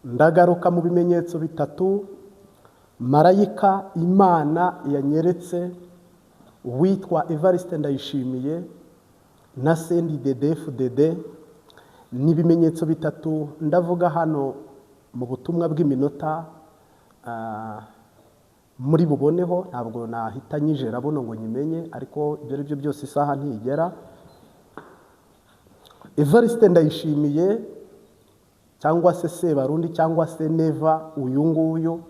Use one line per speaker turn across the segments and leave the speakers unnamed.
ndagaruka mu bimenyetso bitatu marayika Imana yanyeretse witwa Evariste Ndayishimiye na CNDD FDD. Ni ibimenyetso bitatu ndavuga hano mu butumwa bw'iminota muri buboneho, ntabwo nahita nyijera buno ngo nyimenye, ariko ibyo ari byo byose isaha ntigera. Evariste Ndayishimiye cyangwa se Sebarundi cyangwa se Neva, uyu nguyu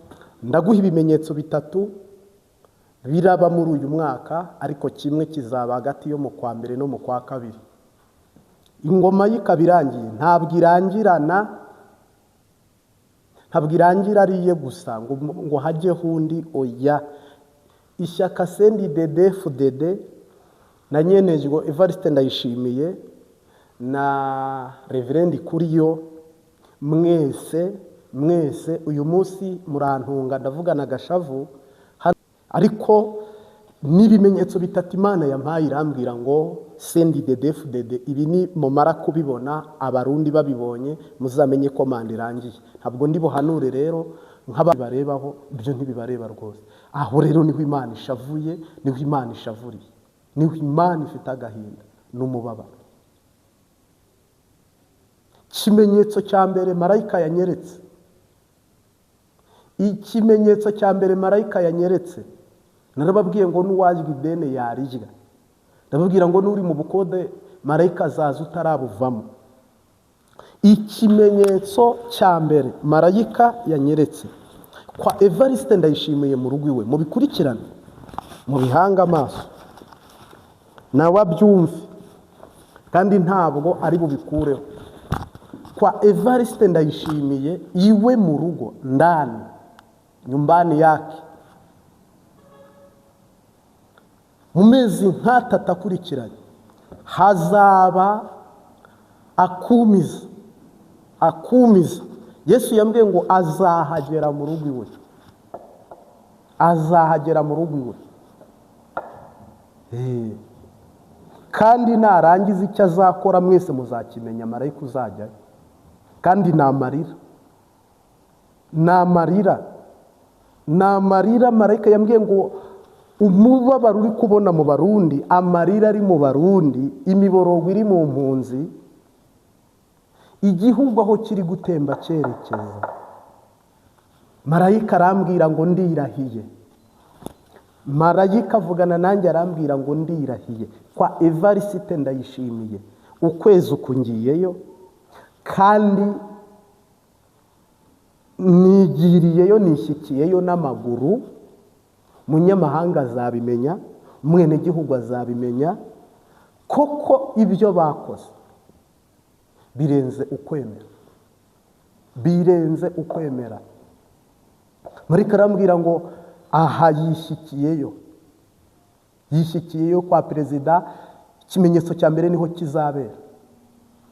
ndaguha ibimenyetso bitatu biraba muri uyu mwaka, ariko kimwe kizaba hagati yo mu kwa mbere no mu kwa kabiri. Ingoma y'ikabirangiye ntabwo irangira ariye gusa ngo hajye hundi, oya. Ishyaka CNDD FDD na nyenejwe Evariste Ndayishimiye na Reverend Kuriyo, mwese uyu munsi murantunga ndavugana gashavu, ariko n'ibimenyetso bitatu Imana yampaye irambwira ngo CNDD FDD, ibi ni mumara kubibona abarundi babibonye muzamenye ko manda irangiye. Ntabwo ndi buhanure rero nk'abarebaho, ibyo ntibibareba rwose. Aho rero niho Imana ishavuye, niho Imana ishavuriye, niho Imana ifite agahinda n'umubabaro. Ikimenyetso cya mbere marayika yanyeretse, ikimenyetso cya mbere marayika yanyeretse, narababwiye ngo n'uwajwe idene yarijya, ndababwira ngo n'uri mu bukode marayika azaza utarabuvamo. Ikimenyetso cya mbere marayika yanyeretse kwa Evariste Ndayishimiye mu rugo iwe, mubikurikirane mu bihanga amaso nawe abyumve, kandi ntabwo ari bubikureho. Kwa Evariste Ndayishimiye iwe mu rugo ndani, nyumbani yake, mu mezi nk'atatu akurikiranye hazaba akumiza. Yesu yambwiye ngo azahagera mu rugo iwe, azahagera mu rugo iwe, kandi narangiza icyo azakora mwese muzakimenya. Marayika uzajyayo, kandi namarira. Marayika yambwiye ngo umubabaro uri kubona mu Barundi, amarira ari mu Barundi, imiborogo iri mu mpunzi, igihugu aho kiri gutemba cyerekeza. Marayika arambwira ngo ndirahiye, marayika avugana nanjye arambwira ngo ndirahiye kwa Evariste Ndayishimiye, ukwezi ukungiyeyo, kandi nigiriyeyo, nishyikiyeyo n'amaguru. Munyamahanga azabimenya, mwene gihugu azabimenya, koko ibyo bakoze birenze ukwemera. Marayika arambwira ngo aha yishyikiyeyo kwa perezida. Ikimenyetso cya mbere niho kizabera,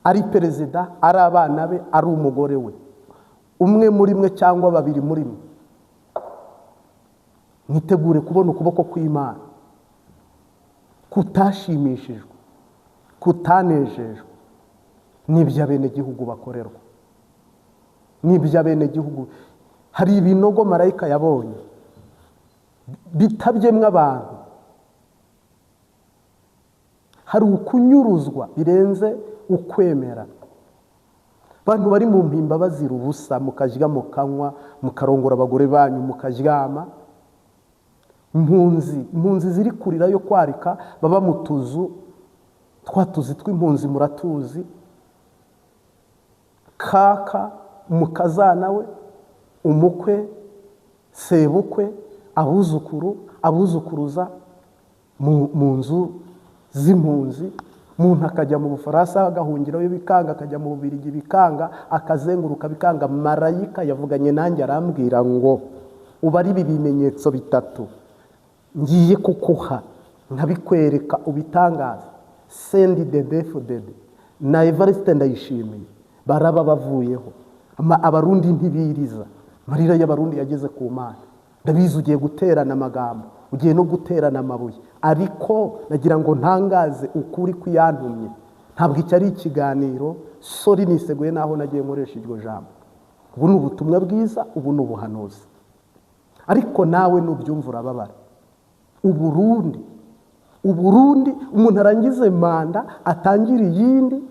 ari perezida, ari abana be, ari umugore we, umwe muri mwe cyangwa babiri muri mwe. Mwitegure kubona ukuboko kw'Imana kutashimishijwe, kutanejejwe n'ibyo abenegihugu bakorerwa, n'ibyo abenegihugu. Hari ibinogo marayika yabonye bitabyemwe abantu, hari ukunyuruzwa birenze ukwemera. Bantu bari mu mpimba bazira ubusa, mukajya mukanywa, mukarongora abagore banyu, mukaryama. Impunzi ziri kurira yo kwarika, baba mu tuzu, twa tuzi tw'impunzi muratuzi, kaka, umukazana we, umukwe, sebukwe, abuzukuruza mu nzu z'impunzi. Umuntu akajya mu Bufaransa agahungirayo bikanga, akajya mu Bubiligi bikanga, akazenguruka bikanga. Marayika yavuganye nanjye arambwira ngo ubari ibi bimenyetso bitatu ngiye kukuha, nkabikwereka ubitangaza. CNDD FDD na Evariste Ndayishimiye baraba bavuyeho. Abarundi ntibiriza, marira y'abarundi yageze ku Mana. Ndabizi ugiye guterana amagambo, ugiye no guterana amabuye, ariko nagira ngo ntangaze ukuri kwiyantumye. Ntabwo icyo ari ikiganiro, sori niseguye naho nagiye nkoresha iryo jambo. ubu ni ubutumwa bwiza, ubu ni ubuhanuzi. Ariko nawe nubyumva urababara. Uburundi umuntu arangize manda atangira iyindi,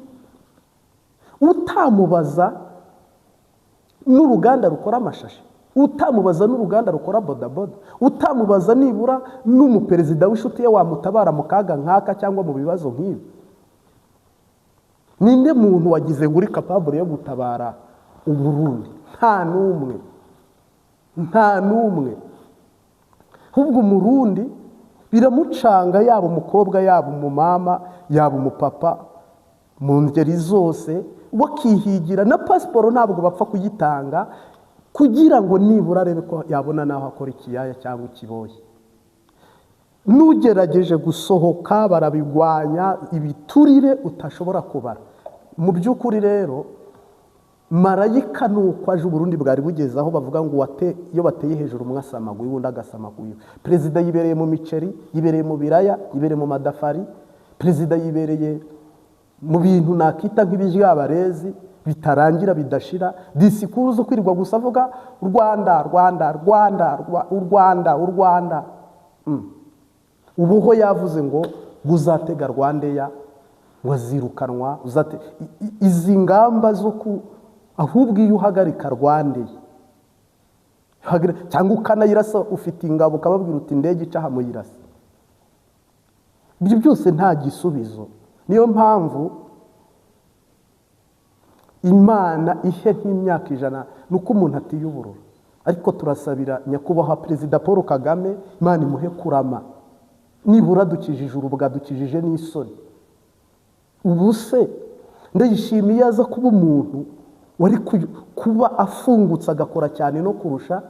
utamubaza n'uruganda rukora amashashi, utamubaza n'uruganda rukora bodaboda, utamubaza nibura n'umuperezida w'inshuti ye wamutabara mu kaga nkaka cyangwa mu bibazo nk'ibi. Ninde muntu wagize ngo uri capable yo gutabara Uburundi? Nta n'umwe. Ahubwo Umurundi biramucanga, yaba umukobwa, yaba umumama, yaba umupapa, mu ngeri zose, wakihigira na pasiporo ntabwo bapfa kuyitanga kugira ngo nibura arebe ko yabona naho akora ikiyaya cyangwa ikiboye. Nugerageje gusohoka barabigwanya, ibiturire utashobora kubara. Mu by'ukuri rero marayika nuko aje Uburundi bwari bugeze aho bavuga ngo iyo bateye hejuru umwasamaguye ubundi agasamaguye. Perezida yibereye mu miceri, yibereye mu biraya, yibereye mu madafari, perezida yibereye mu bintu nakita nk'ibijyabarezi bitarangira bidashira, disikuru zo kwirirwa gusa avuga u Rwanda. Ubuho yavuze ngo guzatega Rwandeya, wazirukanwa, izi ngamba zo ahubwo iyo uhagarika Rwandeya cyangwa ukanayirasa, ufite ingabo ukababwira uti indege icaha muyirasa, ibyo byose nta gisubizo. Niyo mpamvu Imana ihe nk'imyaka 100 nuko umuntu atiyuburura. Ariko turasabira nyakubahwa Perezida Paul Kagame, Imana imuhe kurama, nibura dukijije urubwa, dukijije n'isoni. Ubu se ndayishimiye aza kuba umuntu wari kuba afungutse agakora cyane no kurusha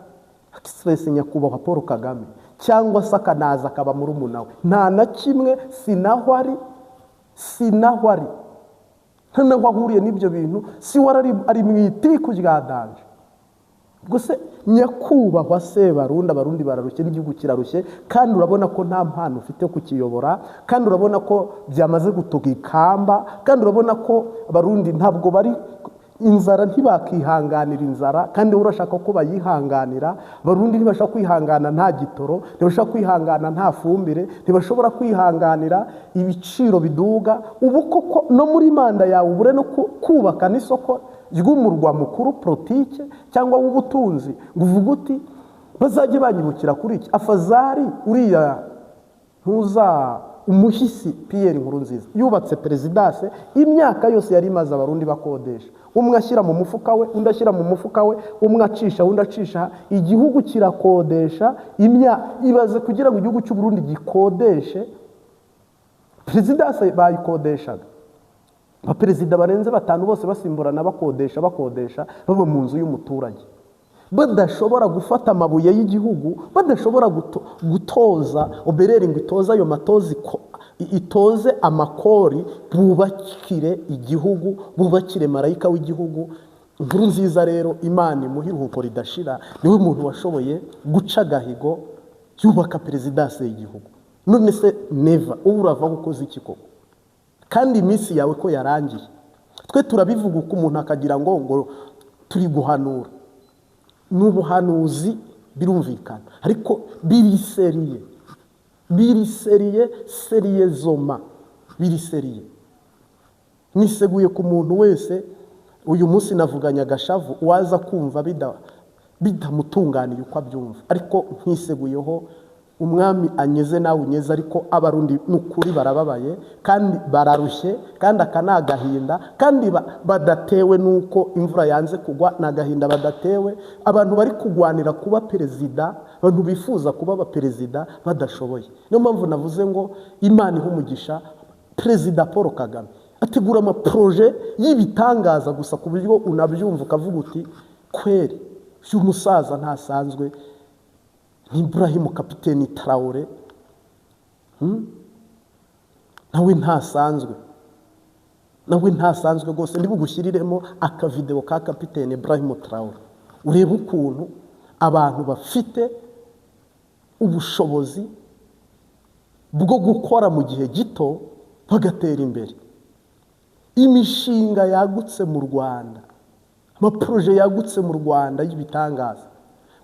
Express nyakubahwa Paul Kagame, cyangwa se akanaza akaba muri umunawe. Nta na kimwe, sinaho ari nta naho ahuriye n'ibyo bintu, si ari mu itiku rya danje. Gusa nyakubahwa se Abarundi bararushye, n'igihugu kirarushye, kandi urabona ko nta mpano ufite kukiyobora, kandi urabona ko byamaze gutuga ikamba, kandi urabona ko Abarundi ntabwo bari inzara, ntibakihanganira inzara, kandi urashaka ko bayihanganira. Abarundi ntibashaka kwihangana nta gitoro, ntibashaka kwihangana nta fumbire, ntibashobora kwihanganira ibiciro biduga. Ubu koko no muri manda yawe ubure no kubaka n'isoko ry'umurwa mukuru politike cyangwa w'ubutunzi, ngo uvuga uti bazajye banyibukira kuri iki. Afazari uriya umuhisi Pierre Nkurunziza yubatse perezidanse, imyaka yose yari imaze Abarundi bakodesha, umwe ashyira mu mufuka we, undi ashyira mu mufuka we, umwe acisha undi acisha, igihugu kirakodesha. Ibaze kugira ngo igihugu cy'u Burundi gikodeshe, perezidanse bayikodeshaga abaperezida barenze 5 bose basimburana bakodesha baba mu nzu y'umuturage, badashobora gufata amabuye y'igihugu, badashobora gutoza obereri ngo itoza ayo matozi, itoze amakori, bubakire igihugu, bubakire marayika w'igihugu. Nkurunziza rero Imana imuhiruko ridashira, niwe muntu washoboye guca gahigo yubaka perezidanse y'igihugu. None se never urava gukoza iki koko? Kandi iminsi yawe ko yarangiye. Twe turabivuga uko umuntu akagira ngo turi guhanura. N'ubuhanuzi birumvikana, ariko biri zoma. Niseguye ku muntu wese uyu munsi navuganya Gashavu waza kumva bidamutunganiye uko abyumva, ariko nkiseguyeho umwami anyeze nawe unyeze. Ariko Abarundi n'ukuri barababaye kandi bararushye, kandi akanagahinda, kandi badatewe nuko imvura yanze kugwa, nagahinda badatewe. Abantu bari kugwanira kuba perezida, abantu bifuza kuba abaperezida badashoboye. Niyo mpamvu navuze ngo Imana ihumugisha Perezida Paul Kagame, ategura amaproje y'ibitangaza gusa ku buryo unabyumva ukavuga uti kweri uyu musaza ntasanzwe. Ni Ibrahim Kapiteni Traore, nawe ntasanzwe rwose. Ndibugushyiriremo akavideo ka Kapiteni Ibrahim Traore, urebe ukuntu abantu bafite ubushobozi bwo gukora mu gihe gito bagatera imbere. Imishinga yagutse mu Rwanda, amaproje yagutse mu Rwanda y'ibitangaza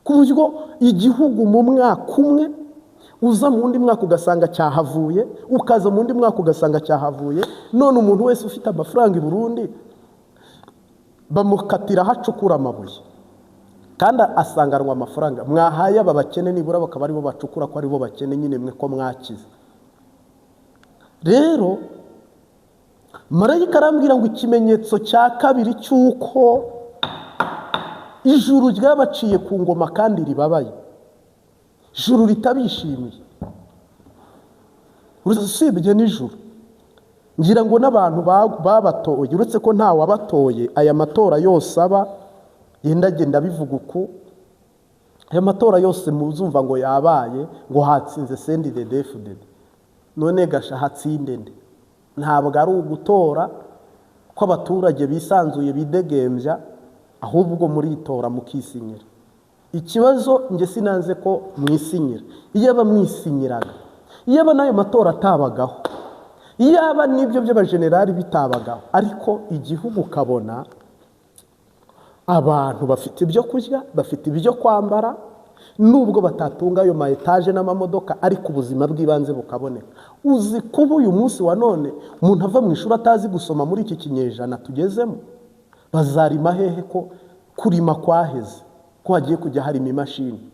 ku buryo igihugu mu mwaka umwe uza mu wundi mwaka ugasanga cyahavuye, ukaza mu wundi mwaka ugasanga cyahavuye. None umuntu wese ufite amafaranga i Burundi bamukatira hacukura amabuye kandi asanganwa amafaranga. Mwahaye aba bakene nibura bakaba aribo bacukura, ko aribo bakene nyine mwe ko mwakize. Rero marayika arambwira ngo ikimenyetso cya kabiri cy'uko ijuru ryabaciye ku ngoma kandi ribabaye, ijuru ritabishimiye, usibye n'ijuru. Ngira ngo n'abantu babatoye, uretse ko nta wabatoye, aya matora yose aba yenda genda bivuga uko aya matora yose muzumva ngo yabaye, ngo hatsinze CNDD FDD. None gasha hatsinde nde? Ntabwo ari ugutora ko abaturage bisanzuye bidegembya, ahubwo muri itora mukisinyira. Ikibazo nge sinanze ko mwisinyira. Iyo aba mwisinyiraga, iyo aba nayo matora atabagaho, iyo aba nibyo by'abajenerali bitabagaho, ariko igihugu kabona abantu bafite ibyo kurya, bafite ibyo kwambara, nubwo batatunga ayo ma etaje n'amamodoka, ariko ubuzima bw'ibanze bukaboneka. Uzi kuba uyu munsi wa none umuntu ava mu ishuri atazi gusoma muri iki kinyejana tugezemo, bazarima hehe ko kurima kwaheze, ko hagiye kujya harimo imashini?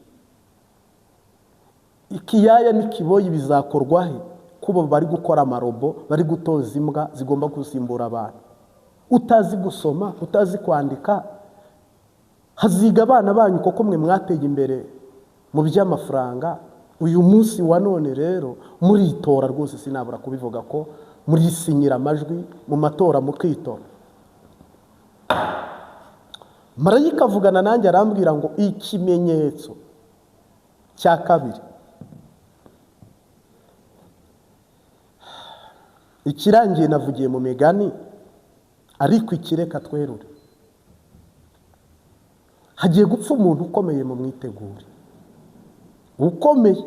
Ikiyaya n'ikiboyi bizakorwa he? Kuba bari gukora amarobo, bari gutoza imbwa zigomba gusimbura abantu. Utazi gusoma, utazi kwandika, haziga abana banyu koko mwe mwateye imbere mu by'amafaranga. Uyu munsi wa none rero muri itora rwose sinabura kubivuga ko muri sinyira amajwi mu matora mukitora. Marayika avugana nanjye arambwira ngo ikimenyetso cya kabiri, ikirangiye navugiye mu migani, ariko ikireka twerure. Hagiye gupfa umuntu ukomeye mu mwitegure, ukomeye,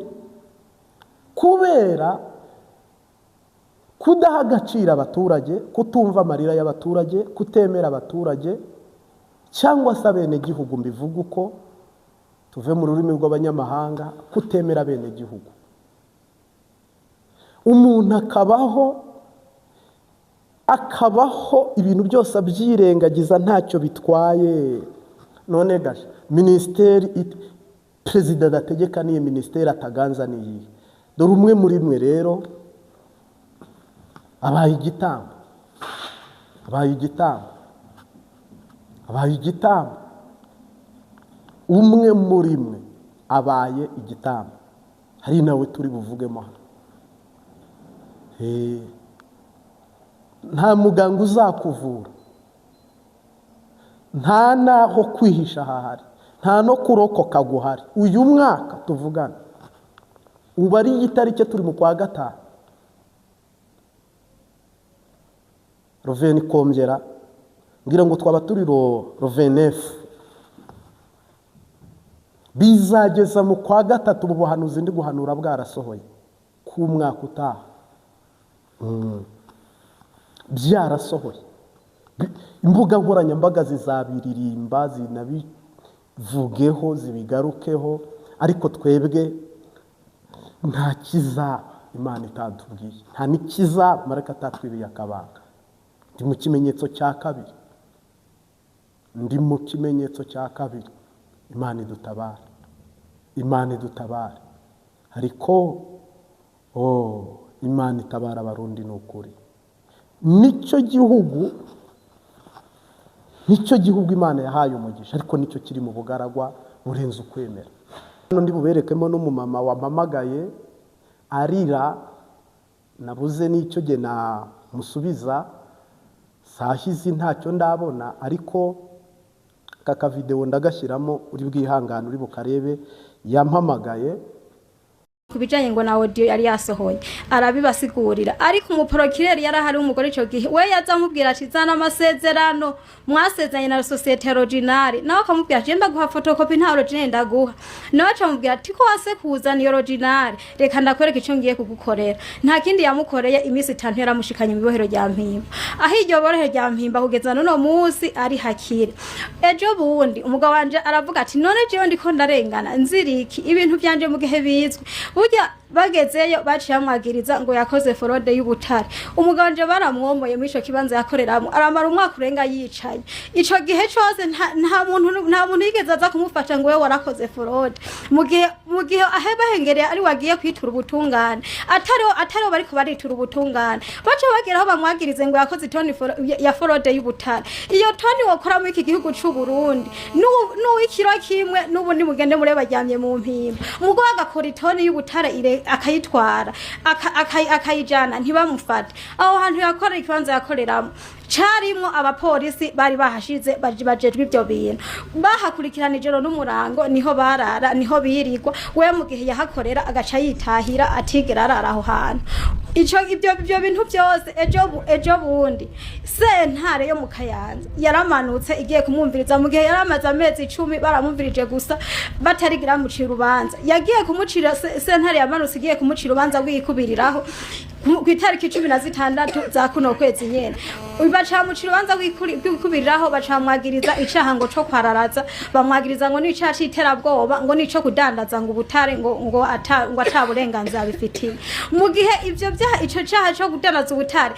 kubera kudaha agaciro abaturage, kutumva amarira y'abaturage, kutemera abaturage cyangwa se abene gihugu. Mbivuga uko tuve mu rurimi rw'abanyamahanga, kutemera abene gihugu. Umuntu akabaho ibintu byose abyirengagiza ntacyo bitwaye. None gasha ministeri perezida dategeka niye ministeri ataganza niyi. Dore umwe muri mwe rero abaye igitambo, umwe muri mwe abaye igitambo. Hari nawe turi buvugemo hano. Nta muganga uzakuvura, nta naho kwihisha hahari, nta no kurokoka guhari. Uyu mwaka tuvugana uba ari itariki turi mu kwa gatanu, roveni kombyera, ngira ngo twaba turi rovenefu, bizageza mu kwa gatatu. Mu buhanuzi ndi guhanura bwarasohoye ku mwaka utaha, byarasohoye. Imbuga nkoranyambaga zizabiririmba, zinabivugeho, zibigarukeho, ariko twebwe nta kizaba Imana itatubwiye, nta nikizaba mareka atatwibiye akabanga. Ndi mu kimenyetso cya kabiri, Imana idutabare, Imana idutabare. Ariko Imana itabara abarundi n'ukuri. Nicyo gihugu Imana yahaye umugisha, ariko nicyo kiri mu bugaragwa burenze ukwemera. Hano ndi buberekemo n'umumama wampamagaye arira, nabuze n'icyo ge namusubiza, sahizi ntacyo ndabona, ariko kaka video ndagashyiramo uri bwihangane uri bukarebe. Yampamagaye
kubijanye ngo na audio yari yasohoye arabibasigurira ariko umuprokireri yarahari umugore ico gihe we yazamubwira ati zana amasezerano mwasezanye na societe originale nawe akamubwira ati ndaguha photocopy nta original ndaguha nawe acamubwira ati ko wase kuzana iyo original reka ndakwereka ico ngiye kugukorera nta kindi yamukoreye imisi 5 yaramushikanye mu bibohero rya Mpimba aho iryo bohero rya Mpimba kugeza none munsi ari hakire ejo bundi umugabo wanje aravuga ati none jewe ndiko ndarengana nziriki ibintu byanje mu gihe bizwe burya bagezeyo baciye amwagiriza ngo yakoze forode y'ubutare umugabo nje baramwomoye muri ico kibanza yakoreramo aramara umwaka urenga yicaye ico gihe cyose nta muntu yigeze aza kumufasha ngo we warakoze forode mu gihe aheba hengereye ari wagiye kwitura ubutungane atariho bariko baritura ubutungane baca bageraho bamwagirize ngo yakoze toni ya forode y'ubutare iyo toni wakora mu iki gihugu c'u Burundi n'uwikiro kimwe n'ubundi mugende mureba ryamye mu Mpimba mugo agakora toni y'ubutare akayitwara akayijana ntibamufate aho hantu yakora ikibanza yakoreramo carimo abapolisi bari bahashize bajejwe ibyo bintu bahakurikirana ijoro n'umurango niho barara niho birirwa we mu gihe yahakorera agaca yitahira atigera arara aho hantu ico ibyo bintu byose ejo bundi sentare yo mu Kayanza yaramanutse igiye kumwumviriza mu gihe yaramaze amezi 10 baramumvirije gusa batarigira mu cirubanza yagiye kumucira sentare yamanutse igiye kumucira ubanza gwikubiriraho ku itariki 16 za kuno kwezi nyene bacamucira ubanza gwikubiriraho bacamwagiriza icaha ngo co kwararaza bamwagiriza ngo n'icaha c'iterabwoba ngo nico kudandaza ngo ubutare ngo ataburenganzira bifitiye mu gihe ivyo byaha ico caha co kudandaza ubutare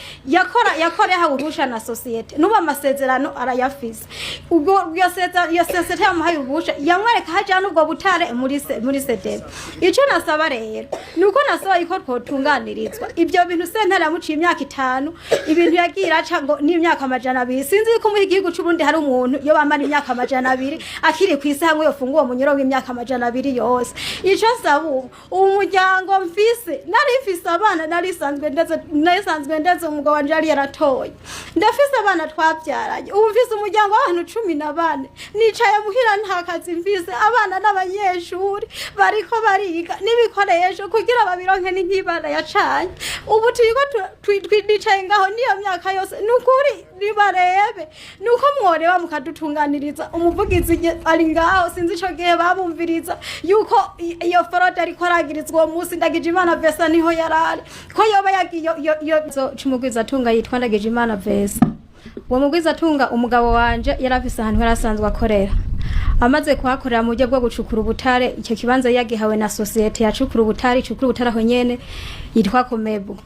yakora hahurusha na societe nuba amasezerano arayafise ubwo iyo societe yamuhaye ubusha yamwereka hajana ubwo butare muri CNDD ico nasaba rero nuko nasaba iko twotunganirizwa ibyo bintu sentare yamuciye imyaka 5 ibintu yagira aca ngo n'imyaka 200 sinzi ko mu gihugu c'u Burundi hari umuntu yo bamara imyaka 200 akiri kwisi hamwe yofunguwe munyoro w'imyaka 200 yose ico sabu umuryango mfise narifise abana narisanzwe ndeze umugabo wanje ari yaratoye ndafise abana twabyaranye ubu mfise umuryango w'abantu 14 nicaye muhira nta kazi mfise abana n'abanyeshuri bariko bariga n'ibikoresho kugira babironke n'inkibana yacanye ubu twicaye ngaho niyo myaka yose nukuri nibarebe nuko mworeba mukadutunganiriza umuvugizi ari ngaho sinzi ico gihe babumviriza yuko iyo forode ari koragirizwa uwo Ndagijimana Vesa niho yarari ko yoba yagiye yo cumugwiza tunga yitwa Ndagijimana Vesa uwo mugwiza tunga umugabo wanje yarafise ahantu yarasanzwe akorera amaze kuhakorera mu buryo bwo gucukura ubutare icyo kibanza yagihawe na societe yacukura ubutare aho nyene yitwa Komebu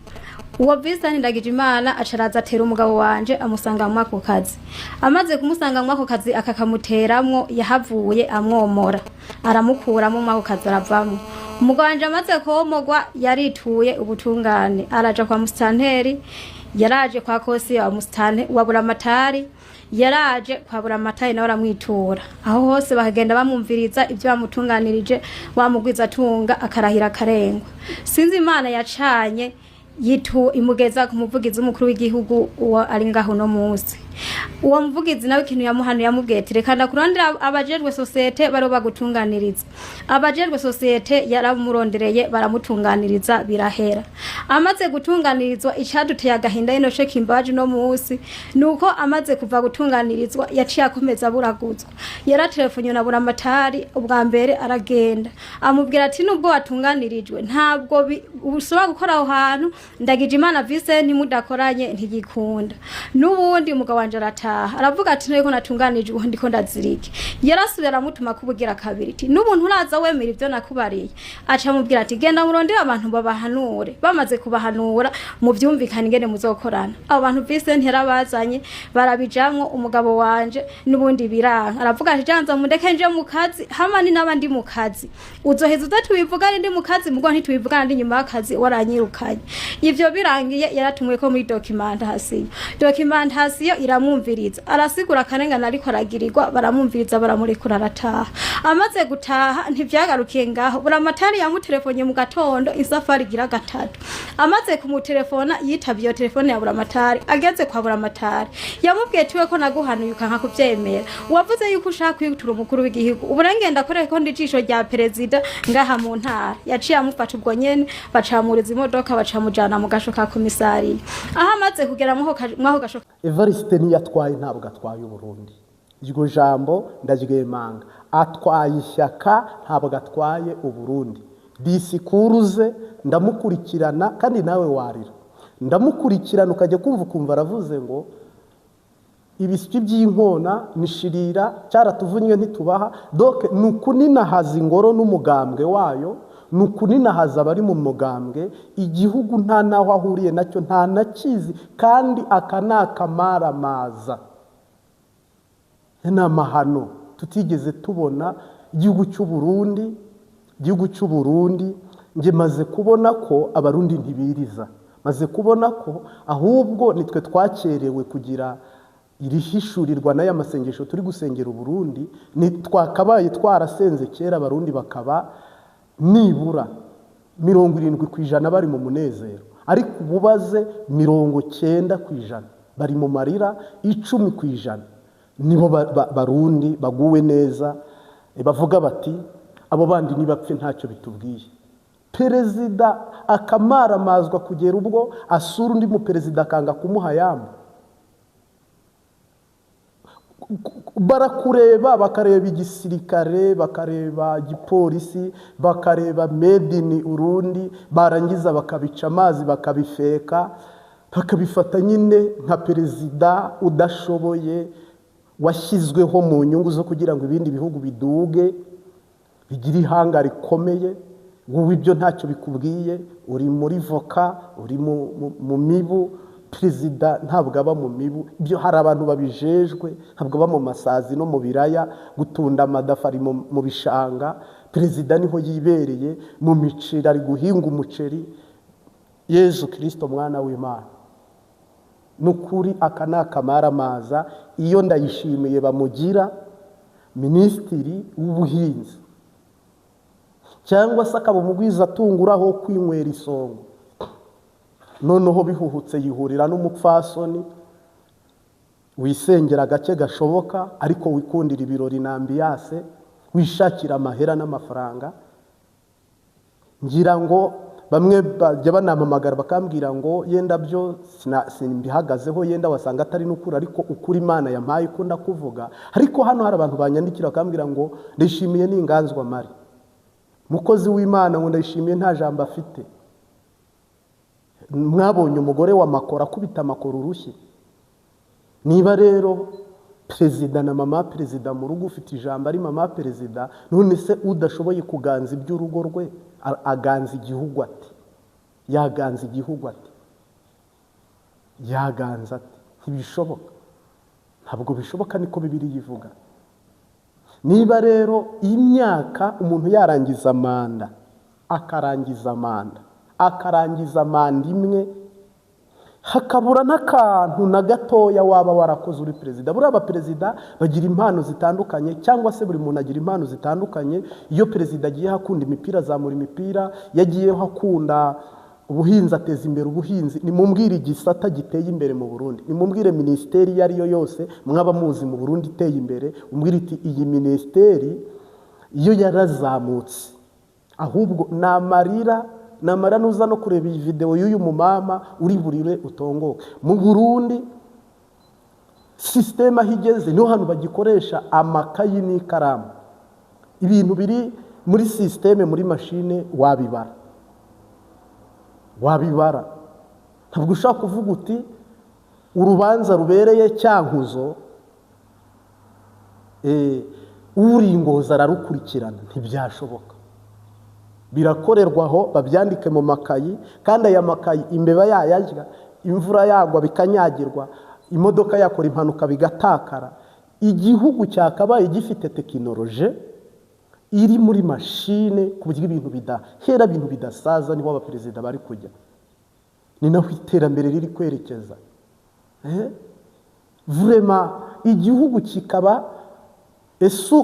uwo Visa Ndagijimana acaraza atera umugabo wanje amusanga mu ako kazi amaze kumusanga mu ako kazi akakamuteramwo yahavuye amwomora aramukuramo mu ako kazi aravamo umugabo wanje amaze komogwa yarituye ubutungane araja kwa mustanteri yaraje kwa kosi ya mustane wabura matari yaraje kwabura amatari nawe aramwitura aho hose bahagenda bamumviriza ibyo bamutunganirije wamugwiza tunga akarahira karengwa sinzi Imana yacanye yitu imugeza ku muvugizi umukuru w'igihugu uwo ari ngaho no munsi uwo muvugizi nawe ikintu yamuhanuye yamubwete reka ndakurondera abajerwe societe baro bagutunganiriza abajerwe societe yaramurondereye baramutunganiriza birahera amaze gutunganirizwa icaduteye agahinda ino sheki imbaje no munsi nuko amaze kuva gutunganirizwa yaciye akomeza buraguzwa yaratelefone na buramatari ubwa mbere aragenda amubwira ati nubwo watunganirijwe ntabwo ubusoba gukora aho hantu Ndagijimana Vise ntimudakoranye ntigikunda nubundi umugabo wanje arataha aravuga ati nteko natunganije uho ndiko ndazirike yarasubira mutuma kubugira kabiri ati n'ubuntu uraza wemera ivyo nakubariye aca mubwira ati genda murondera abantu babahanure bamaze kubahanura mu byumvikana ingene muzokorana abo bantu Vise nterabazanye barabijamwo umugabo wanje nubundi biranga aravuga ati janza mundeke nje mu kazi hamani n'abandi mu kazi uzoheza uzatubivugana ndi mu kazi mugo ntitubivugana ndi nyuma y'akazi waranyirukanye ivyo birangiye yaratumwe ko muri documentation iramwumviriza arasigura akarengana ariko aragirirwa baramwumviriza baramurekura arataha amaze gutaha ntivyagarukiye ngaho buramatari yamutelefone mu gatondo isafari gira gatatu amaze kumutelefona yitavye iyo telefone ya Buramatari ageze kwa Buramatari yamubwiye tiwe ko naguhanuye ukanka kuvyemera wavuze yuko ushaka kwitura umukuru w'igihugu uburengenda kore ko ndijisho rya perezida ngaha mu ntara yaciye amufata ubwo nyene bacamuriza imodoka bacamujana mu gasho ka komisari aho amaze kugera mwaho gasho
Evariste ntiyatwaye ntabwo atwaye Uburundi iryo jambo ndaryemanga atwaye ishyaka ntabwo atwaye Uburundi disikuruze ndamukurikirana kandi nawe warira ndamukurikirana ukajya kumva aravuze ngo ibisiki by'inkona nishirira cyaratuvunnye ntitubaha donc nukuninahaza ingoro n'umugambwe wayo nukuninahaza abari mu mugambwe igihugu nta naho ahuriye nacyo nta nakizi kandi akanakamaramaza n'amahano tutigeze tubona igihugu cy'u Burundi nge maze kubona ko abarundi ntibiriza maze kubona ko ahubwo nitwe twakerewe kugira irihishurirwa n'aya masengesho turi gusengera Uburundi twakabaye twarasenze kera abarundi bakaba nibura 70% bari mu munezero ariko ububaze 90% bari mu marira 10% nibo barundi baguwe neza bavuga bati abo bandi nibapfe ntacyo bitubwiye perezida akamaramazwa kugera ubwo asura undi mu perezida akanga kumuha yamba barakureba bakareba igisirikare bakareba igipolisi bakareba made in Urundi barangiza bakabica amazi bakabifeka bakabifata nyine nka perezida udashoboye washyizweho mu nyungu zo kugira ngo ibindi bihugu biduge bigira ihanga rikomeye wowe ibyo ntacyo bikubwiye uri muri voka uri mu mibu perezida ntabwo aba mu mibu ibyo hari abantu babijejwe ntabwo aba mu masazi no mu biraya gutunda amadafari mu bishanga perezida niho yibereye mu miceri ari guhinga umuceri Yesu Kristo mwana w'Imana nukuri akanakamaramaza iyo ndayishimiye bamugira minisitiri w'ubuhinzi cyangwa se akaba umugwiza atunguraho kwinywera isongo noneho bihuhutse yihurira n'umupfasoni wisengera gake gashoboka ariko wikundira ibirori na ambiance wishakira amahera n'amafaranga ngira ngo bamwe bajya banamamagara bakambwira ngo yenda byo simbihagazeho yenda wasanga atari n'ukuri ariko ukuri Imana yampaye ko ndakuvuga ariko hano hari abantu banyandikira bakambwira ngo ndishimiye n'inganzwa mari mukozi w'Imana ngo ndishimiye nta jambo afite mwabonye umugore wa makora kubita amakoro urushyi niba rero perezida na mama perezida mu rugo ufite ijambo ari mama perezida none se udashoboye kuganza iby'urugo rwe aganza igihugu ati yaganza igihugu ati yaganza ati ntibishoboka ntabwo bishoboka niko Bibiliya ivuga niba rero imyaka umuntu yarangiza manda akarangiza manda imwe hakabura n'akantu na gatoya waba warakoze uri perezida buriya abaperezida bagira impano zitandukanye cyangwa se buri muntu agira impano zitandukanye iyo perezida agiye hakunda imipira azamura imipira yagiye hakunda ubuhinzi ateza imbere ubuhinzi nimumbwire igisata giteye imbere mu Burundi nimumbwire ministeri iyo ari yo yose mwaba muzi mu Burundi iteye imbere umbwire iti iyi ministeri iyo yarazamutse ahubwo namara nuza no kureba iyi video y'uyu mumama uri burire utongoke mu Burundi system ahigeze niho hano bagikoresha amakayi n'ikaramu ibintu biri muri system muri machine wabibara ntabwo ushaka kuvuga uti urubanza rubereye cyankuzo uringoza ararukurikirana ntibyashoboka birakorerwaho babyandike mu makayi kandi aya makayi imbeba yayarya imvura yagwa bikanyagirwa imodoka yakora impanuka bigatakara igihugu cyakabaye gifite tekinoloje iri muri machine kuburyo ibintu bidasaza niho abaperezida bari kujya ni naho iterambere riri kwerekeza vraiment igihugu kikaba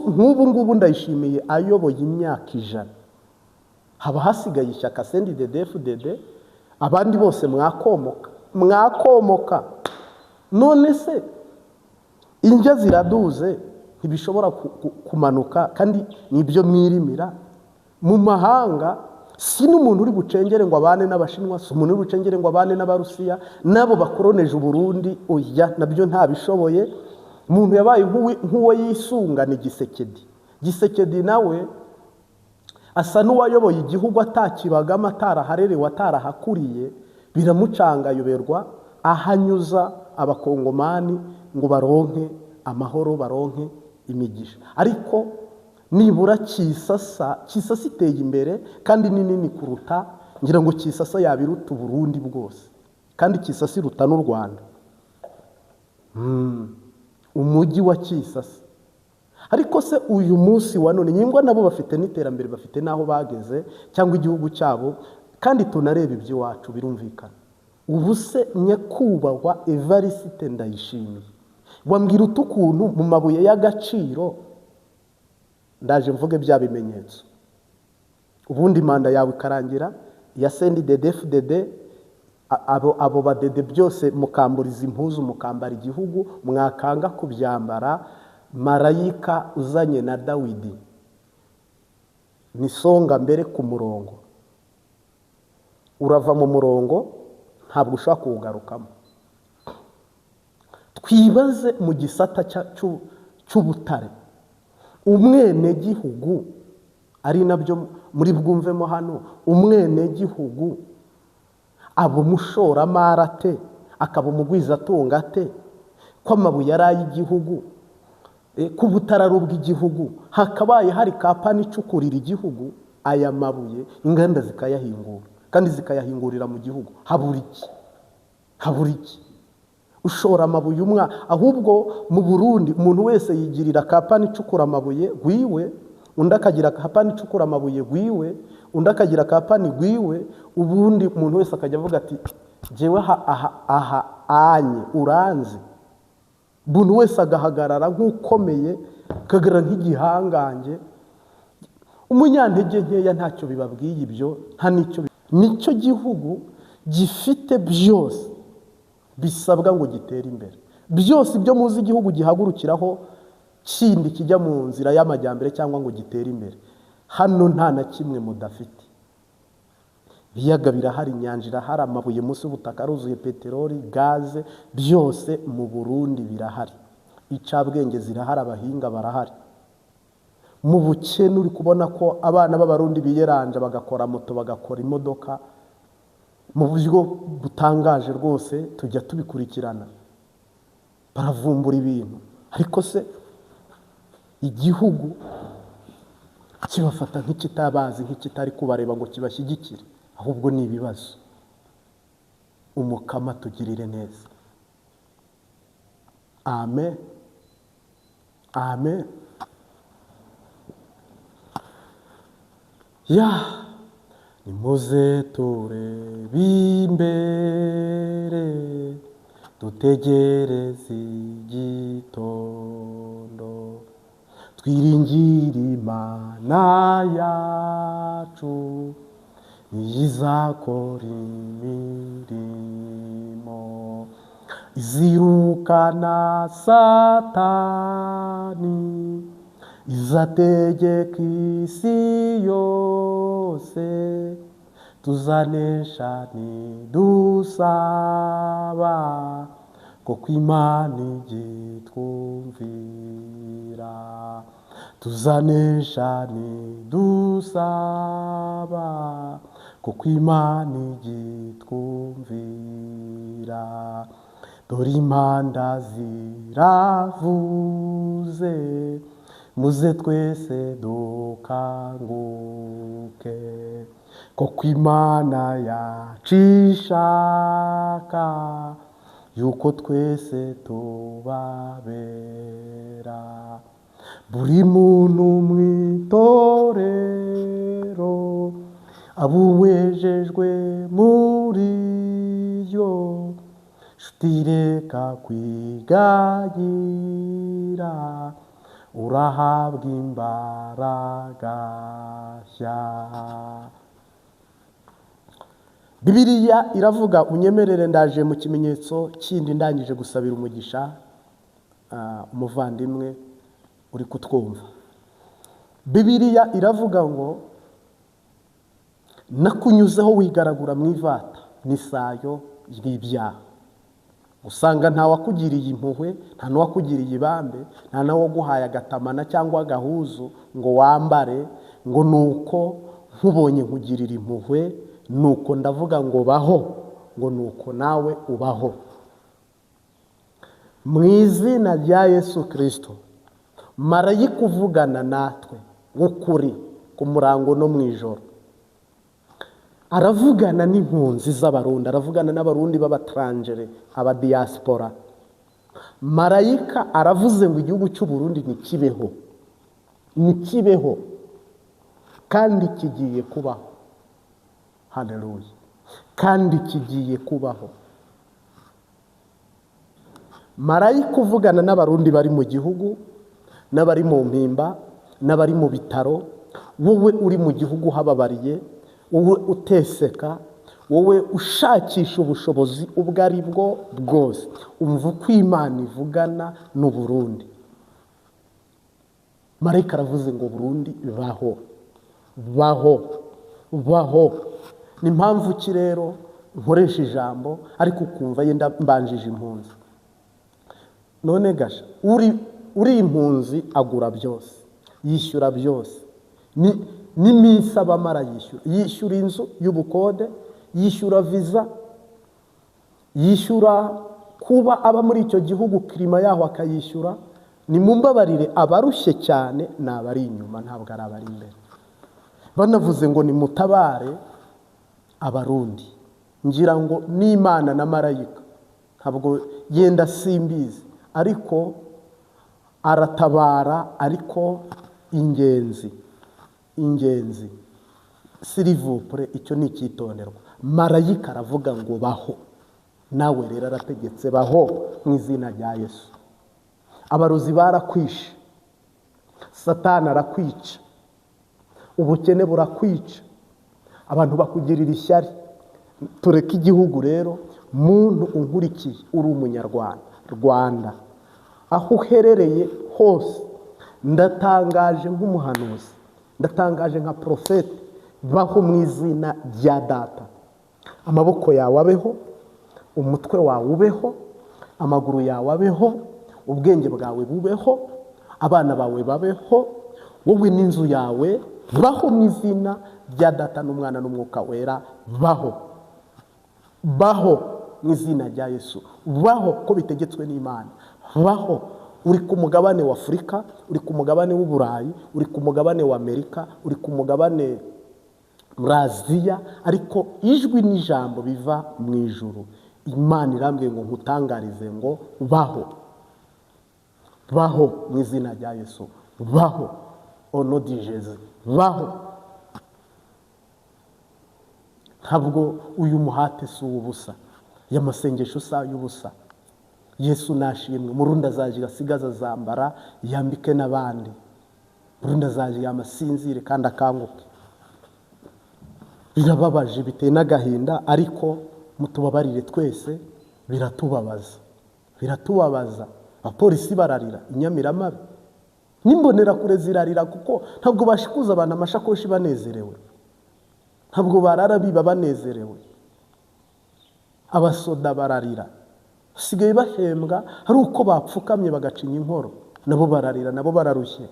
nk'ubu ngubu ndayishimiye ayoboye imyaka 100 haba hasigaye ishyaka CNDD FDD abandi bose mwakomoka none se indya ziraduze ntibishobora kumanuka kandi nibyo mwirimira mu mahanga. Si n'umuntu uri bucengere ngo abane n'abashinwa, si umuntu uri bucengere ngo abane n'abarusiya nabo bakoroneje Uburundi, oya nabyo ntabishoboye. Umuntu yabaye nk'uwo yisunga ni Gisekedi. Gisekedi nawe asa n'uwayoboye igihugu atakibagamo, ataraharerewe, atarahakuriye, biramucanga yoberwa ahanyuza abakongomani ngo baronke amahoro, baronke imigisha. Ariko nibura Kisasa iteye imbere kandi ni nini kuruta, ngira ngo Kisasa yabiruta Uburundi bwose, kandi Kisasa iruta n'u Rwanda. Umujyi wa Kisasa. Ariko se uyu munsi wa none nyingwa nabo bafite n'iterambere, bafite naho bageze cyangwa igihugu cyabo, kandi tunareba iby'iwacu birumvikana. Ubu se nyakubahwa Evariste Ndayishimiye wambwira utukuntu mu mabuye y'agaciro, ndaje mvuge bya bimenyetso, ubundi manda yawe ikarangira ya CNDD FDD, abo badede byose mukamburiza impuzu, mukambara igihugu, mwakanga kubyambara. Marayika uzanye na Dawidi nisonga mbere ku murongo, urava mu murongo ntabwo ushaka kuwugarukamo. Twibaze mu gisata cy'ubutare, umwenegihugu ari nabyo muri bwumvemo hano, umwenegihugu abo mushoramari ate, akaba umugwizatunga ate, ko amabuye ari ay'igihugu, ko ubutare ari ubw'igihugu, hakabaye hari kampani icukurira igihugu aya mabuye, inganda zikayahingura kandi zikayahingurira mu gihugu. Habura iki? Ushora amabuye ahubwo mu Burundi umuntu wese yigirira kampani icukura amabuye gwiwe, undi akagira kampani icukura amabuye gwiwe, undi akagira kampani gwiwe, ubundi umuntu wese akajya avuga ati jewe aha anye uranzi. Umuntu wese agahagarara nk'ukomeye, akagaragara nk'igihangange. Umunyantege nkeya ntacyo bibabwiye ibyo, nta nicyo gihugu gifite byose bisabwa ngo gitere imbere. Byose ibyo muzi igihugu gihagurukiraho kindi kijya mu nzira y'amajyambere cyangwa ngo gitere imbere, hano nta na kimwe mudafite. Ibiyaga birahari, inyanja irahari, amabuye munsi y'ubutaka aruzuye, peteroli, gaze, byose mu Burundi birahari. Icabwenge zirahari, abahinga barahari. Mu bukene uri kubona ko abana b'Abarundi biyeranja bagakora moto, bagakora imodoka mu buryo butangaje rwose, tujya tubikurikirana, baravumbura ibintu. Ariko se igihugu kibafata nk'ikitabazi, nk'ikitari kubareba ngo kibashyigikire, ahubwo ni ibibazo. Umukama tugirire neza. Amen. Amen. Nimuze turebe imbere, dutegereze igitondo, twiringire Imana yacu, izakora imirimo, izirukana Satani, izategeka isi yose, tuzanesha nidusaba, kuko Imana igitwumvira. Tuzanesha nidusaba, kuko Imana igitwumvira. Dore impanda ziravuze, muze twese dukanguke, kuko Imana yacu ishaka yuko twese tubabera. Buri muntu mw'itorero abuwejejwe muri yo, nshuti reka kwiganyira, urahabwa imbaraga nshya. Bibiliya iravuga, unyemerere ndaje mu kimenyetso kindi ndangije gusabira umugisha umuvandimwe uri kutwumva. Bibiliya iravuga ngo nakunyuzeho wigaragura mu ivata n'isayo y'ibyaha. Usanga nta wakugiriye impuhwe, nta n'uwakugiriye ibambe, nta nawo guhaye agatamana cyangwa agahuzu ngo wambare, ngo nuko nkubonye nkugirira impuhwe, nuko ndavuga ngo baho, ngo nuko nawe ubaho. Mu izina rya Yesu Kristo, marayika uvugana natwe w'ukuri ku murango no mu ijoro, aravugana n'impunzi z'abarundi, aravugana n'abarundi b'abatrangere, aba diaspora. Marayika aravuze ngo igihugu cy'u Burundi nikibeho, nikibeho kandi kigiye kubaho. Haleluya. Kandi kigiye kubaho. Marayika uvugana n'abarundi bari mu gihugu, n'abari mu mpimba, n'abari mu bitaro, wowe uri mu gihugu hababariye, wowe uteseka, wowe ushakisha ubushobozi ubwo ari bwo bwose, umva uko Imana ivugana n'u Burundi. Marayika aravuze ngo Burundi baho, baho, baho. Ni mpamvu ki rero nkoresha ijambo ariko ukumva yenda mbanjije impunzi. None gasha, uri impunzi agura byose, yishyura byose, n'iminsi abamara yishyura inzu y'ubukode, yishyura viza, yishyura kuba aba muri icyo gihugu, kirima yaho akayishyura. Ni mumbabarire, abarushye cyane ni abari inyuma, ntabwo ari abari imbere. Banavuze ngo ni mutabare abarundi, ngira ngo n'Imana na marayika ntabwo yenda simbizi, ariko aratabara, ariko ingenzi sirivupure, icyo ni icyitonderwa. Marayika aravuga ngo baho, nawe rero arategetse baho mu izina rya Yesu. Abarozi barakwishe, Satani arakwica, ubukene burakwica, abantu bakugirira ishyari. Tureke igihugu rero, muntu unkurikiye uri umunyarwanda, Rwanda, aho uherereye hose, ndatangaje nk'umuhanuzi, ndatangaje nka profete, baho mu izina rya Data. Amaboko yawe abeho, umutwe wawe ubeho, amaguru yawe abeho, ubwenge bwawe bubeho, abana bawe babeho, wowe n'inzu yawe baho mu izina rya Data n'Umwana n'Umwuka Wera. Baho, baho mu izina rya Yesu, baho ko bitegetswe n'Imana. Baho, uri ku mugabane wa Afurika, uri ku mugabane w'Uburayi, uri ku mugabane wa Amerika, uri ku mugabane muri Aziya, ariko ijwi n'ijambo biva mu ijuru. Imana irambwiye ngo nkutangarize ngo baho, baho mu izina rya Yesu, baho ono di Jesu, baho. Ntabwo uyu muhate si ubusa, y'amasengesho sa y'ubusa. Yesu nashimwe. Murundi azaje asigaza zambara yambike n'abandi, Murundi azaje yamasinzire kandi akanguke. Birababaje, biteye n'agahinda, ariko mutubabarire twese, biratubabaza, biratubabaza. Abapolisi bararira, Inyamiramabi n'imbonera kure zirarira, kuko ntabwo bashikuza abantu amashakoshi banezerewe, ntabwo barara biba banezerewe. Abasoda bararira, sigaye bahembwa hari uko bapfukamye bagacinya inkoro, nabo bararira, nabo bararushye.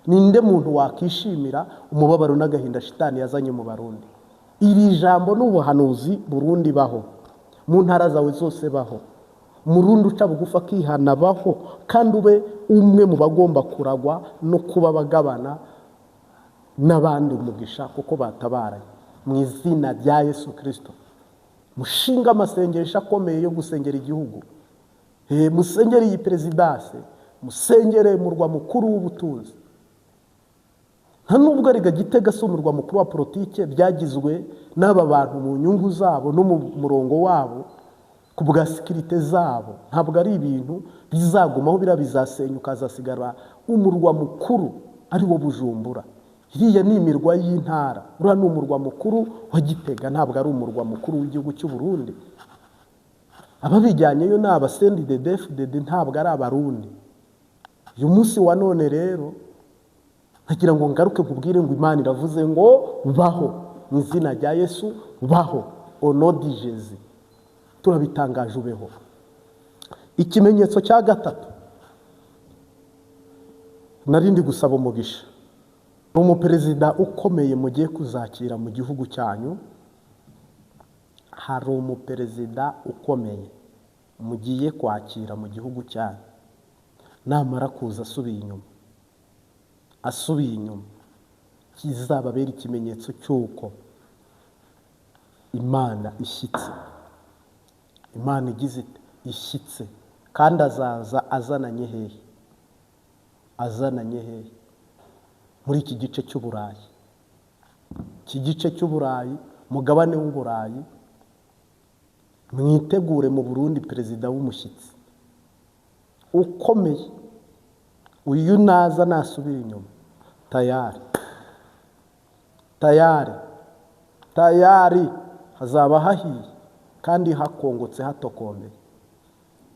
Ninde muntu wakishimira umubabaro n'agahinda shitani yazanye mu Barundi? Iri jambo n'ubuhanuzi, Burundi baho, mu ntara zawe zose baho, Murundi uca bugufa kihana baho, kandi ube umwe mu bagomba kuragwa no kuba bagabana n'abandi umugisha kuko batabaranye. Mu izina rya Yesu Kristo, mushinga amasengesho akomeye yo gusengera igihugu. Musengere iyi perezidanse, musengere murwa mukuru w'ubutunzi. Nta nubwo ari Gitega si umurwa mukuru wa politike, byagizwe n'aba bantu mu nyungu zabo no mu murongo wabo, ku bwa sikirite zabo. Ntabwo ari ibintu bizagumaho, birabizasenyuka, hazasigara umurwa mukuru ari wo Bujumbura. iriya ni imirwa y'intara, uriya ni umurwa mukuru wa Gitega, ntabwo ari umurwa mukuru w'igihugu cy'u Burundi. Ababijyanyeyo ni aba CNDD FDD, ntabwo ari abarundi. Uyu munsi wa none rero nkagira ngo ngaruke kubwire ngo Imana iravuze ngo baho mu izina rya Yesu, baho onodi Jezi. Turabitangaje ubeho. Ikimenyetso cya gatatu narindi gusaba umugisha. Umuperezida ukomeye mugiye kuzakira mu gihugu cyanyu. Hari umuperezida ukomeye mugiye kwakira mu gihugu cyanyu. Namara kuza asubiye inyuma kizababera ikimenyetso cy'uko Imana ishyitse. Imana igize ishyitse kandi azaza azananye hehe muri iki gice cy'Uburayi. Iki gice cy'Uburayi, mugabane w'Uburayi, mwitegure mu Burundi perezida w'umushyitsi ukomeye. Uyu naza nasubira inyuma, tayari hazaba hahiye kandi hakongotse hatokombeye.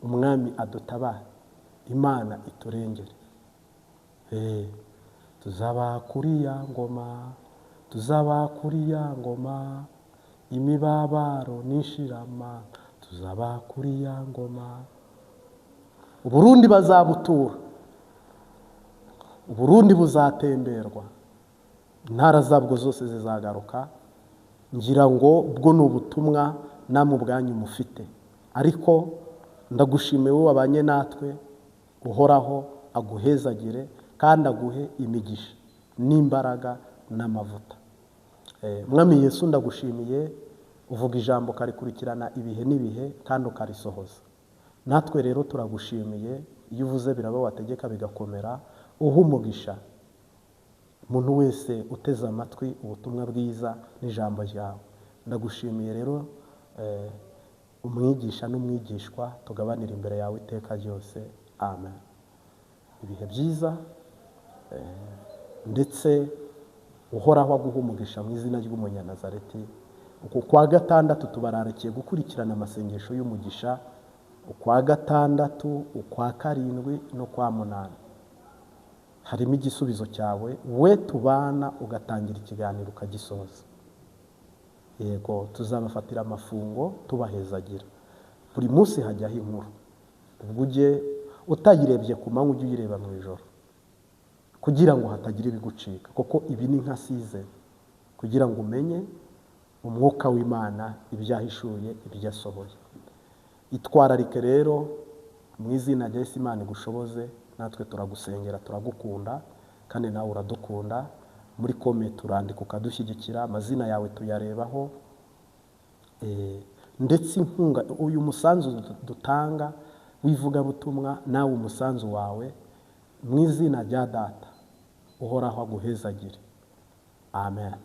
Umwami adutabara, Imana iturengere. Tuzaba kuri ya ngoma, imibabaro n'ishirama, tuzaba kuri ya ngoma. Uburundi bazabutura, Uburundi buzatemberwa, intara zabwo zose zizagaruka. Ngira ngo ubwo ni ubutumwa namwe ubwanyu mufite, ariko ndagushimiye wowe wabanye natwe. Uhoraho aguhezagire kandi aguhe imigisha n'imbaraga n'amavuta. Mwami Yesu, ndagushimiye, uvuga ijambo karikurikirana ibihe n'ibihe kandi ukarisohoza. Natwe rero turagushimiye, iyo uvuze biraba, wategeka bigakomera. Uha umugisha umuntu wese uteze amatwi ubutumwa bwiza n'ijambo ryawe. Ndagushimiye rero umwigisha n'umwigishwa tugabanira imbere yawe iteka ryose. Amen. Ibihe byiza, ndetse Uhoraho aguha umugisha mu izina ry'Umunyanazareti. Uku kwa gatandatu tubararikiye gukurikirana amasengesho y'umugisha, ukwa gatandatu, ukwa karindwi no kwa munani. Harimo igisubizo cyawe, we tubana ugatangira ikiganiro ukagisoza. Yego, tuzabafatira amafungo tubahezagira. Buri munsi hajyaho inkuru, ubwo ujye utayirebye ku manywa ujye uyireba mu ijoro, kugira ngo hatagira ibigucika, kuko ibi ni nka season, kugira ngo umenye umwuka w'Imana ibyahishuye, ibyasohoye. Itwararike rero mu izina rya Yesu. Imana igushoboze, natwe turagusengera, turagukunda kandi nawe uradukunda. Muri comment urandika ukadushyigikira, amazina yawe tuyarebaho, ndetse inkunga uyu musanzu dutanga wivuga butumwa, nawe umusanzu wawe mu izina rya Data Uhoraho aguhezagire. Amen.